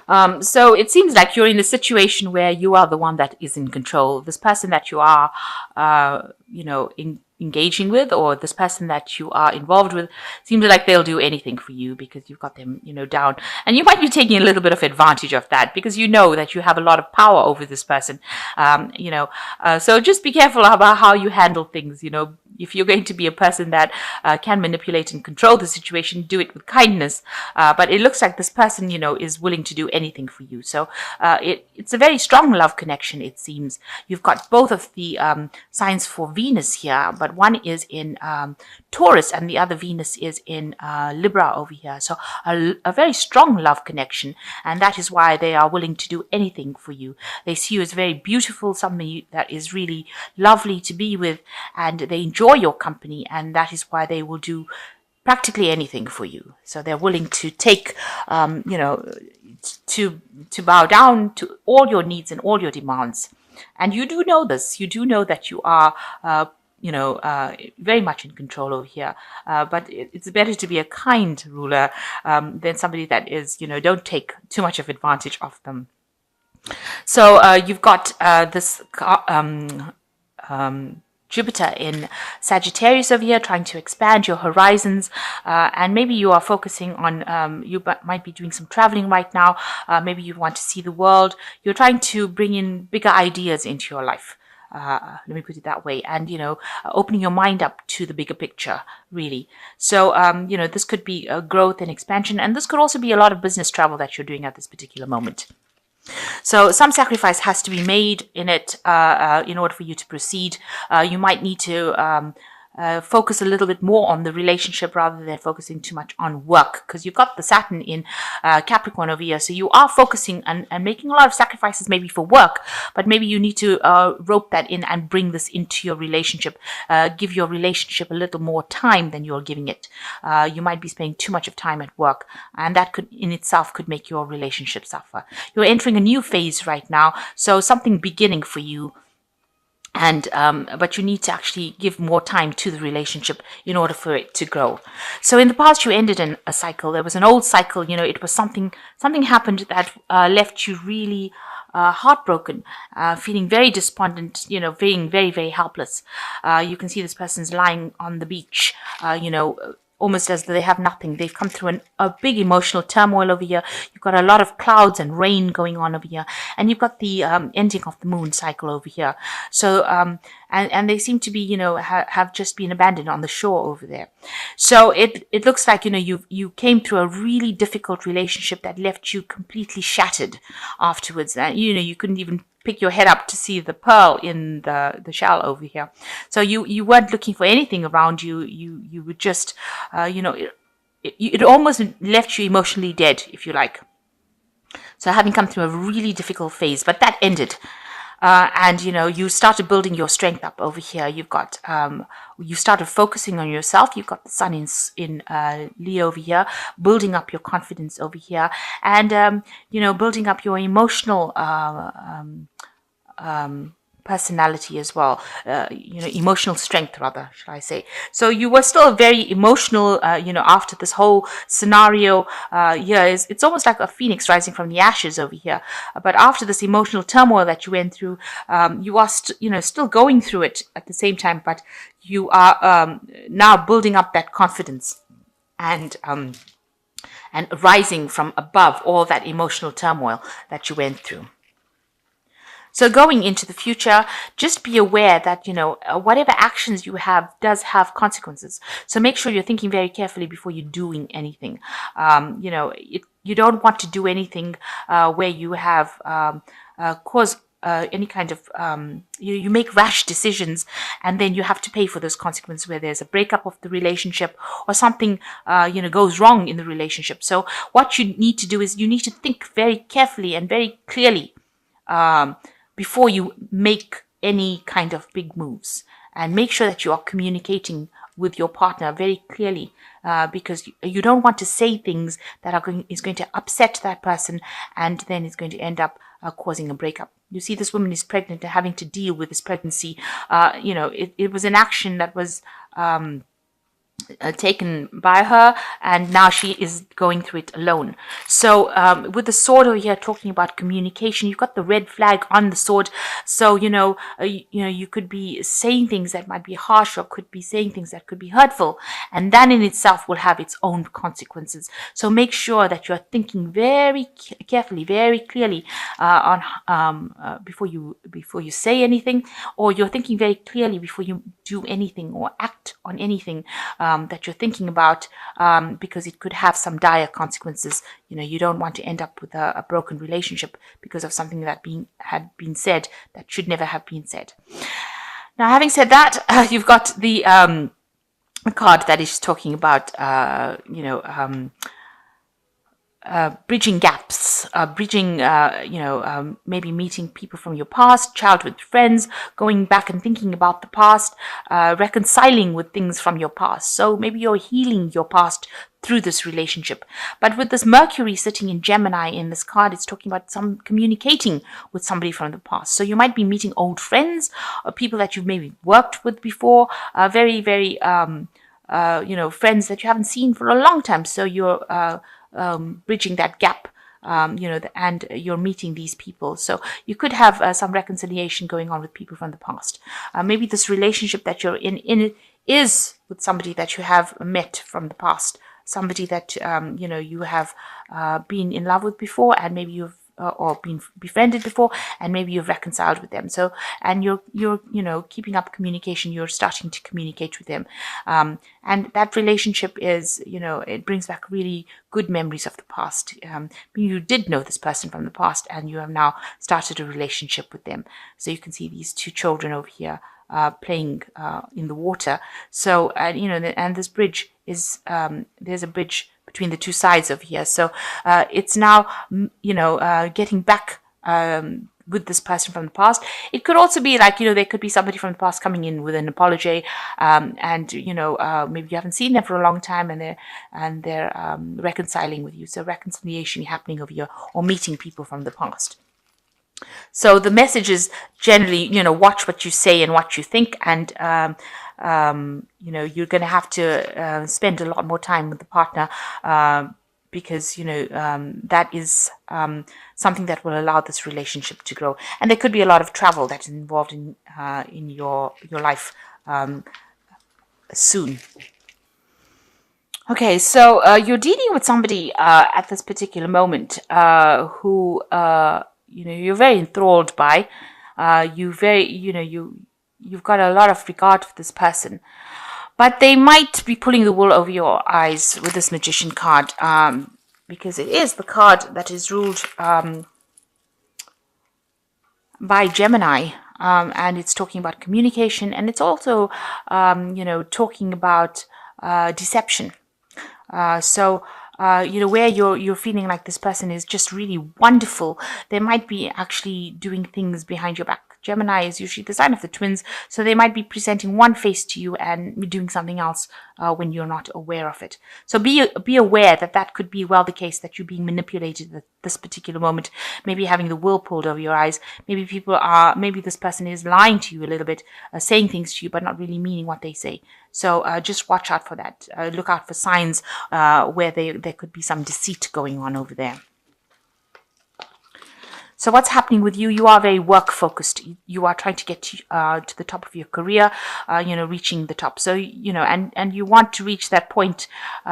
So it seems like you're in a situation where you are the one that is in control. This person that you are, engaging with, or this person that you are involved with, seems like they'll do anything for you because you've got them, down. And you might be taking a little bit of advantage of that because you know that you have a lot of power over this person. So just be careful about how you handle things. If you're going to be a person that can manipulate and control the situation, do it with kindness. But it looks like this person, is willing to do anything for you. So it's a very strong love connection, it seems. You've got both of the signs for Venus here, but one is in Taurus and the other Venus is in Libra over here. So a very strong love connection, and that is why they are willing to do anything for you. They see you as very beautiful, somebody that is really lovely to be with, and they enjoy your company, and that is why they will do practically anything for you. So they're willing to take, to bow down to all your needs and all your demands. And you do know this. You do know that you are, very much in control over here. But it's better to be a kind ruler than somebody that is, don't take too much of advantage of them. So you've got this Jupiter in Sagittarius over here, trying to expand your horizons, and maybe you are focusing on, you might be doing some traveling right now, maybe you want to see the world, you're trying to bring in bigger ideas into your life. Let me put it that way, and opening your mind up to the bigger picture, really. So this could be a growth and expansion, and this could also be a lot of business travel that you're doing at this particular moment. So some sacrifice has to be made in it in order for you to proceed. You might need to focus a little bit more on the relationship rather than focusing too much on work, because you've got the Saturn in Capricorn over here. So you are focusing and making a lot of sacrifices maybe for work, but maybe you need to rope that in and bring this into your relationship. Give your relationship a little more time than you're giving it. You might be spending too much of time at work, and that could in itself could make your relationship suffer. You're entering a new phase right now, so something beginning for you. And but you need to actually give more time to the relationship in order for it to grow. So in the past, you ended in a cycle. There was an old cycle. It was something happened that left you really heartbroken, feeling very despondent. Feeling very, very helpless. You can see this person's lying on the beach. Almost as though they have nothing. They've come through a big emotional turmoil over here. You've got a lot of clouds and rain going on over here. And you've got the ending of the moon cycle over here. So, and they seem to be, have just been abandoned on the shore over there. So it looks like, you came through a really difficult relationship that left you completely shattered afterwards. And, you couldn't even pick your head up to see the pearl in the shell over here. So you weren't looking for anything around you. You were just, it almost left you emotionally dead, if you like. So having come through a really difficult phase, but that ended. And you started building your strength up over here. You've got you started focusing on yourself. You've got the sun in Leo over here, building up your confidence over here, and building up your emotional personality as well, emotional strength rather, should I say. So you were still very emotional, after this whole scenario here. It's almost like a phoenix rising from the ashes over here. But after this emotional turmoil that you went through, you are still going through it at the same time, but you are now building up that confidence and rising from above all that emotional turmoil that you went through. So going into the future, just be aware that, whatever actions you have does have consequences. So make sure you're thinking very carefully before you're doing anything. You don't want to do anything where you have caused any kind of, you make rash decisions and then you have to pay for those consequences where there's a breakup of the relationship or something, goes wrong in the relationship. So what you need to do is you need to think very carefully and very clearly before you make any kind of big moves, and make sure that you are communicating with your partner very clearly, because you don't want to say things that is going to upset that person, and then it's going to end up causing a breakup. You see, this woman is pregnant and having to deal with this pregnancy. It was an action that was taken by her, and now she is going through it alone. So with the sword over here talking about communication, you've got the red flag on the sword. So you could be saying things that might be harsh, or could be saying things that could be hurtful, and that in itself will have its own consequences. So make sure that you're thinking very carefully, very clearly on before you say anything, or you're thinking very clearly before you do anything or act on anything that you're thinking about, because it could have some dire consequences. You don't want to end up with a broken relationship because of something that had been said that should never have been said. Now, having said that, you've got the card that is talking about bridging gaps, maybe meeting people from your past, childhood friends, going back and thinking about the past, reconciling with things from your past. So maybe you're healing your past through this relationship. But with this Mercury sitting in Gemini in this card, it's talking about some communicating with somebody from the past. So you might be meeting old friends or people that you've maybe worked with before, very, very, friends that you haven't seen for a long time. So you're bridging that gap, and you're meeting these people. So you could have some reconciliation going on with people from the past. Maybe this relationship that you're in is with somebody that you have met from the past, somebody that you have been in love with before, and maybe you've or been befriended before, and maybe you've reconciled with them. So, and you're keeping up communication. You're starting to communicate with them, and that relationship is it brings back really good memories of the past. You did know this person from the past, and you have now started a relationship with them. So you can see these two children over here playing in the water. So and this bridge is there's a bridge between the two sides of here. So it's now, getting back with this person from the past. It could also be like, there could be somebody from the past coming in with an apology, and maybe you haven't seen them for a long time, and they're reconciling with you. So reconciliation happening over here, or meeting people from the past. So the message is generally, watch what you say and what you think, and you're going to have to spend a lot more time with the partner, because that is something that will allow this relationship to grow. And there could be a lot of travel that is involved in your life soon. Okay, so you're dealing with somebody at this particular moment who you're very enthralled by. You've got a lot of regard for this person, but they might be pulling the wool over your eyes with this Magician card, because it is the card that is ruled by Gemini, and it's talking about communication, and it's also talking about deception. Where you're feeling like this person is just really wonderful, they might be actually doing things behind your back. Gemini is usually the sign of the twins, so they might be presenting one face to you and doing something else when you're not aware of it. So be aware that could be well the case, that you're being manipulated at this particular moment, maybe having the wool pulled over your eyes. Maybe this person is lying to you a little bit, saying things to you but not really meaning what they say. So just watch out for that. Look out for signs where there could be some deceit going on over there. So what's happening with you? You are very work focused. You are trying to get to the top of your career, reaching the top. So, and you want to reach that point.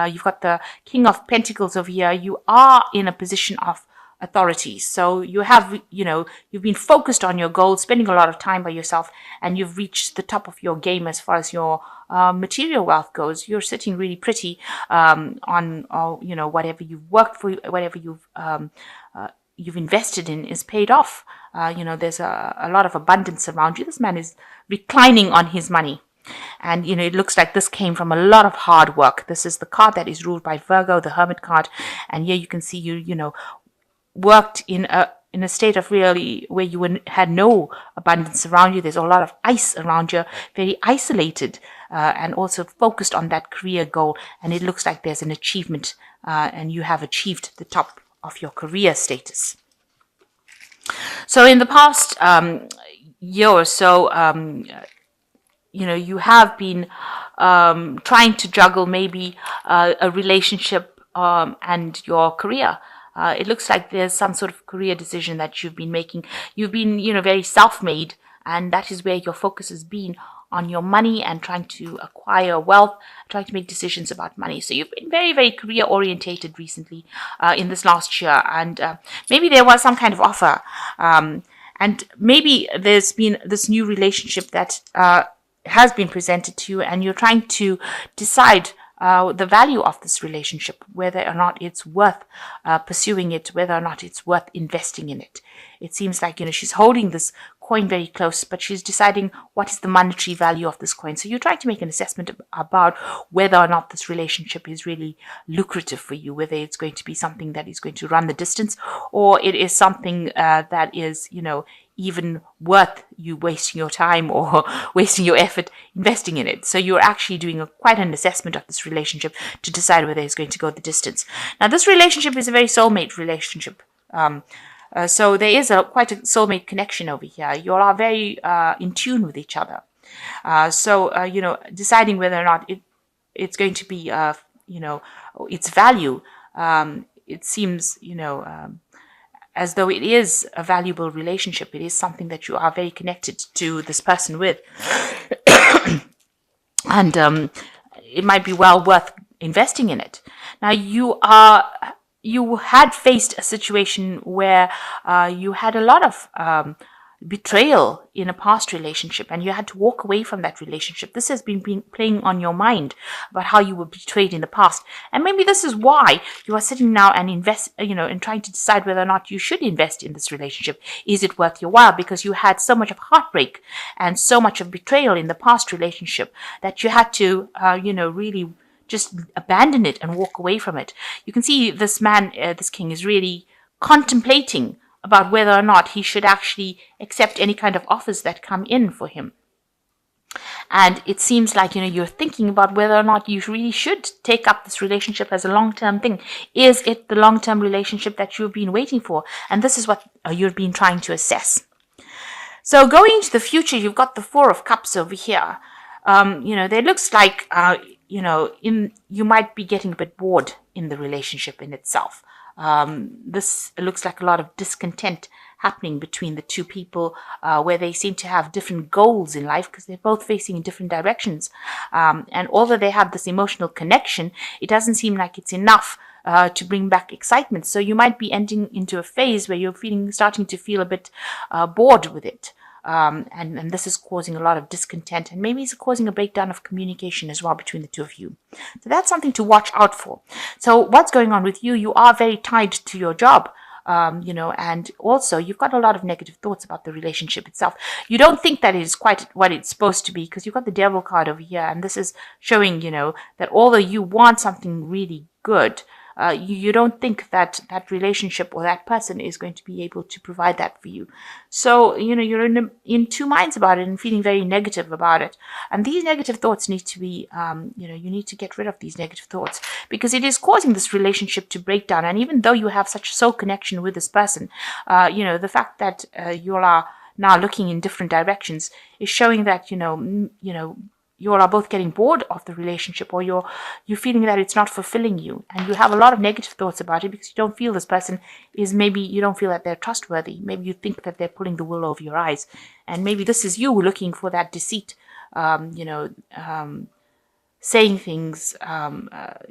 You've got the King of Pentacles over here. You are in a position of authority. So you have, you've been focused on your goals, spending a lot of time by yourself, and you've reached the top of your game as far as your material wealth goes. You're sitting really pretty on, whatever you've worked for, whatever you've invested in is paid off. There's a lot of abundance around you. This man is reclining on his money. And, it looks like this came from a lot of hard work. This is the card that is ruled by Virgo, the Hermit card. And here you can see you worked in a state of really where you had no abundance around you. There's a lot of ice around you, very isolated, and also focused on that career goal. And it looks like there's an achievement, and you have achieved the top of your career status. So in the past year or so, you have been trying to juggle maybe a relationship and your career. It looks like there's some sort of career decision that you've been making. You've been, very self-made, and that is where your focus has been on your money and trying to acquire wealth, trying to make decisions about money. So you've been very, very career orientated recently in this last year, and maybe there was some kind of offer, and maybe there's been this new relationship that has been presented to you, and you're trying to decide the value of this relationship, whether or not it's worth pursuing it, whether or not it's worth investing in it. It seems like, she's holding this coin very close, but she's deciding what is the monetary value of this coin. So you're trying to make an assessment about whether or not this relationship is really lucrative for you, whether it's going to be something that is going to run the distance, or it is something that is, even worth you wasting your time or wasting your effort investing in it. So you're actually doing quite an assessment of this relationship to decide whether it's going to go the distance. Now, this relationship is a very soulmate relationship. So there is quite a soulmate connection over here. You all are very in tune with each other. So deciding whether or not it's going to be, its value, it seems, as though it is a valuable relationship. It is something that you are very connected to this person with. And it might be well worth investing in it. Now, you had faced a situation where you had a lot of betrayal in a past relationship, and you had to walk away from that relationship. This has been playing on your mind about how you were betrayed in the past, and maybe this is why you are sitting now and and trying to decide whether or not you should invest in this relationship. Is it worth your while? Because you had so much of heartbreak and so much of betrayal in the past relationship that you had to really just abandon it and walk away from it. You can see this man, this king, is really contemplating about whether or not he should actually accept any kind of offers that come in for him. And it seems like, you're thinking about whether or not you really should take up this relationship as a long-term thing. Is it the long-term relationship that you've been waiting for? And this is what you've been trying to assess. So going into the future, you've got the Four of Cups over here. There looks like, you might be getting a bit bored in the relationship in itself. This looks like a lot of discontent happening between the two people, where they seem to have different goals in life because they're both facing in different directions. And although they have this emotional connection, it doesn't seem like it's enough to bring back excitement. So you might be ending into a phase where you're starting to feel a bit bored with it. And this is causing a lot of discontent, and maybe it's causing a breakdown of communication as well between the two of you. So that's something to watch out for. So what's going on with you? You are very tied to your job, and also you've got a lot of negative thoughts about the relationship itself. You don't think that it is quite what it's supposed to be because you've got the Devil card over here, and this is showing, that although you want something really good, you don't think that that relationship or that person is going to be able to provide that for you. So, you're in two minds about it and feeling very negative about it. And these negative thoughts need to be, you need to get rid of these negative thoughts because it is causing this relationship to break down. And even though you have such a soul connection with this person, the fact that you all are now looking in different directions is showing that, you all are both getting bored of the relationship, or you're feeling that it's not fulfilling you, and you have a lot of negative thoughts about it because you don't feel this person is, maybe you don't feel that they're trustworthy. Maybe you think that they're pulling the wool over your eyes, and maybe this is you looking for that deceit, saying things,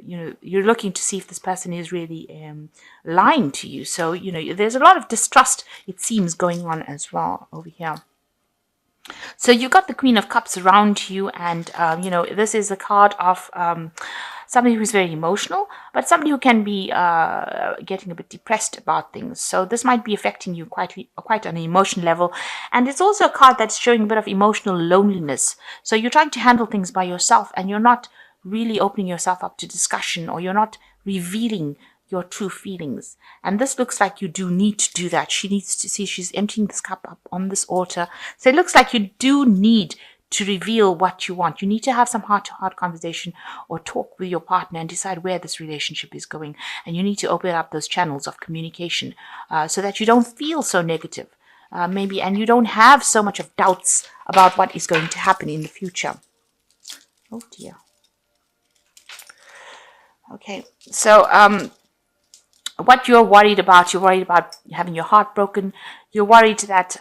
you're looking to see if this person is really lying to you. So, there's a lot of distrust, it seems, going on as well over here. So you got the Queen of Cups around you, and this is a card of somebody who's very emotional, but somebody who can be getting a bit depressed about things. So this might be affecting you quite on an emotional level, and it's also a card that's showing a bit of emotional loneliness. So you're trying to handle things by yourself, and you're not really opening yourself up to discussion, or you're not revealing your true feelings. And this looks like you do need to do that. She needs to see, she's emptying this cup up on this altar. So it looks like you do need to reveal what you want. You need to have some heart-to-heart conversation or talk with your partner and decide where this relationship is going. And you need to open up those channels of communication so that you don't feel so negative, and you don't have so much of doubts about what is going to happen in the future. Oh dear. Okay, so what you're worried about having your heart broken. You're worried that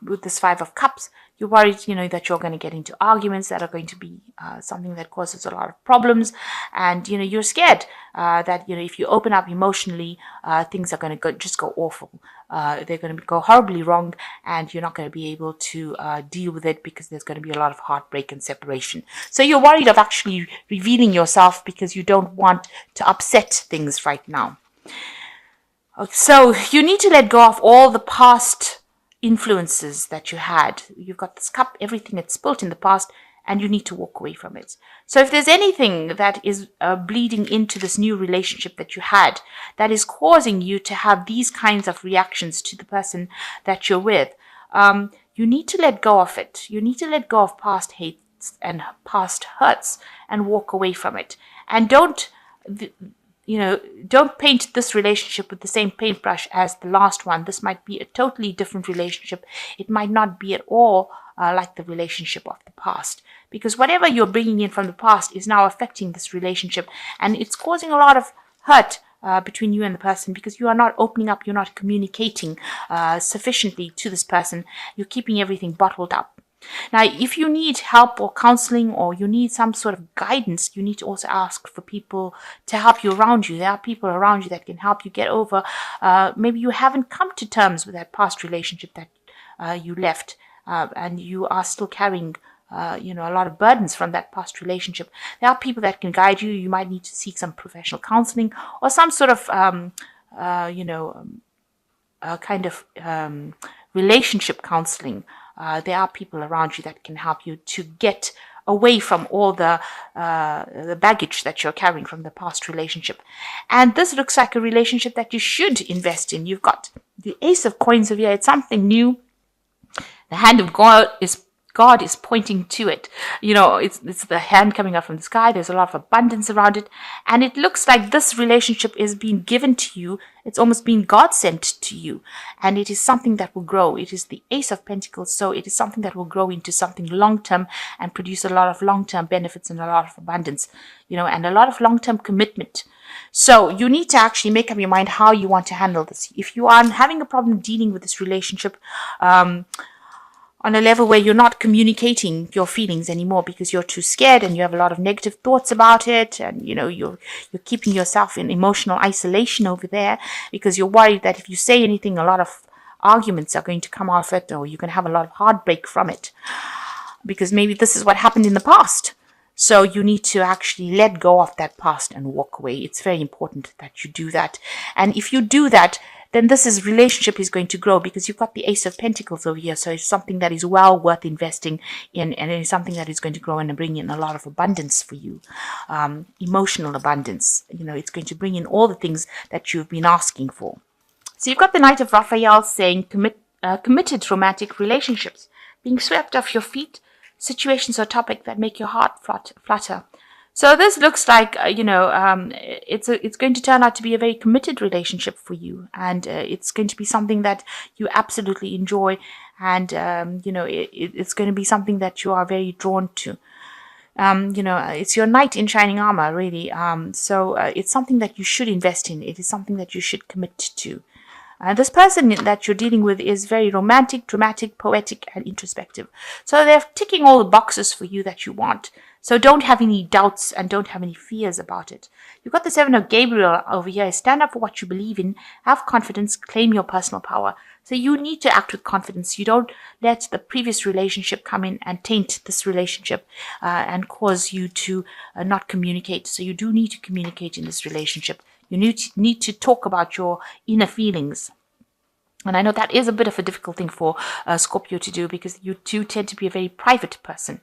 with this Five of Cups, you're worried, that you're going to get into arguments that are going to be something that causes a lot of problems. And, you're scared that, if you open up emotionally, things are going to just go awful. They're going to go horribly wrong, and you're not going to be able to deal with it because there's going to be a lot of heartbreak and separation. So you're worried of actually revealing yourself because you don't want to upset things right now. So you need to let go of all the past influences that you had. You've got this cup, everything that's spilt in the past, and you need to walk away from it. So if there's anything that is bleeding into this new relationship that you had that is causing you to have these kinds of reactions to the person that you're with, you need to let go of it. You need to let go of past hates and past hurts and walk away from it. And don't paint this relationship with the same paintbrush as the last one. This might be a totally different relationship. It might not be at all like the relationship of the past, because whatever you're bringing in from the past is now affecting this relationship, and it's causing a lot of hurt between you and the person, because you are not opening up, you're not communicating sufficiently to this person. You're keeping everything bottled up. Now, if you need help or counseling, or you need some sort of guidance, you need to also ask for people to help you around you. There are people around you that can help you get over. Maybe you haven't come to terms with that past relationship that you left, and you are still carrying a lot of burdens from that past relationship. There are people that can guide you. You might need to seek some professional counseling or some sort of, kind of relationship counseling. There are people around you that can help you to get away from all the baggage that you're carrying from the past relationship. And this looks like a relationship that you should invest in. You've got the Ace of Coins over here. It's something new. The hand of God is pointing to it. It's the hand coming up from the sky. There's a lot of abundance around it. And it looks like this relationship is being given to you. It's almost being God sent to you. And it is something that will grow. It is the Ace of Pentacles. So it is something that will grow into something long-term and produce a lot of long-term benefits and a lot of abundance, and a lot of long-term commitment. So you need to actually make up your mind how you want to handle this. If you are having a problem dealing with this relationship, on a level where you're not communicating your feelings anymore because you're too scared and you have a lot of negative thoughts about it, and you're keeping yourself in emotional isolation over there because you're worried that if you say anything, a lot of arguments are going to come out of it, or you can have a lot of heartbreak from it, because maybe this is what happened in the past. So you need to actually let go of that past and walk away. It's very important that you do that. And if you do that, then this relationship is going to grow, because you've got the Ace of Pentacles over here. So it's something that is well worth investing in, and it is something that is going to grow and bring in a lot of abundance for you. Emotional abundance. It's going to bring in all the things that you've been asking for. So you've got the Knight of Raphael saying committed romantic relationships, being swept off your feet, situations or topic that make your heart flutter. So this looks like, it's going to turn out to be a very committed relationship for you. And it's going to be something that you absolutely enjoy. And, it's going to be something that you are very drawn to. It's your knight in shining armor, really. So it's something that you should invest in. It is something that you should commit to. This person that you're dealing with is very romantic, dramatic, poetic, and introspective. So they're ticking all the boxes for you that you want. So don't have any doubts and don't have any fears about it. You've got the Seven of Gabriel over here. Stand up for what you believe in. Have confidence. Claim your personal power. So you need to act with confidence. You don't let the previous relationship come in and taint this relationship and cause you to not communicate. So you do need to communicate in this relationship. You need to talk about your inner feelings. And I know that is a bit of a difficult thing for Scorpio to do, because you do tend to be a very private person.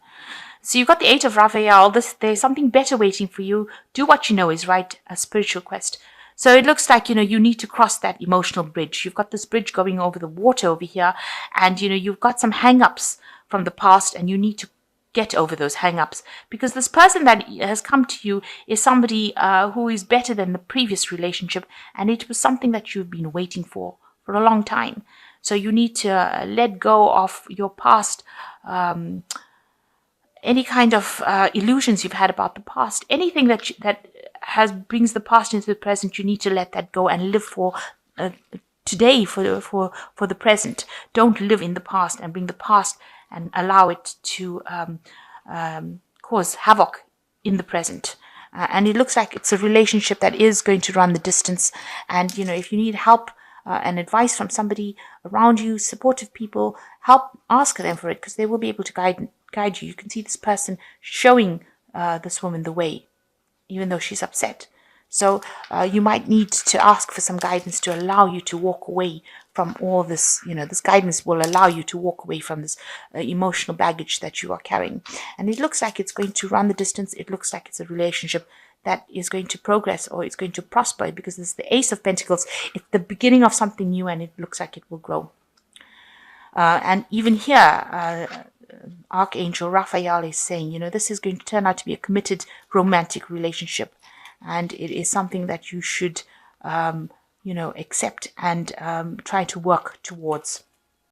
So you've got the Eight of Raphael. There's something better waiting for you. Do what you know is right, a spiritual quest. So it looks like, you need to cross that emotional bridge. You've got this bridge going over the water over here. And, you've got some hang-ups from the past, and you need to get over those hang-ups, because this person that has come to you is somebody who is better than the previous relationship, and it was something that you've been waiting for a long time. So you need to let go of your past any kind of illusions you've had about the past, anything that has brings the past into the present, you need to let that go and live for today, for the present. Don't live in the past and bring the past and allow it to cause havoc in the present. And it looks like it's a relationship that is going to run the distance. And if you need help and advice from somebody around you, supportive people, help, ask them for it, because they will be able to guide you. You can see this person showing this woman the way, even though she's upset. So you might need to ask for some guidance to allow you to walk away from all this. This guidance will allow you to walk away from this emotional baggage that you are carrying. And it looks like it's going to run the distance. It looks like it's a relationship that is going to progress, or it's going to prosper, because this is the Ace of Pentacles. It's the beginning of something new, and it looks like it will grow. And even here, Archangel Raphael is saying, this is going to turn out to be a committed romantic relationship. And it is something that you should, accept and try to work towards.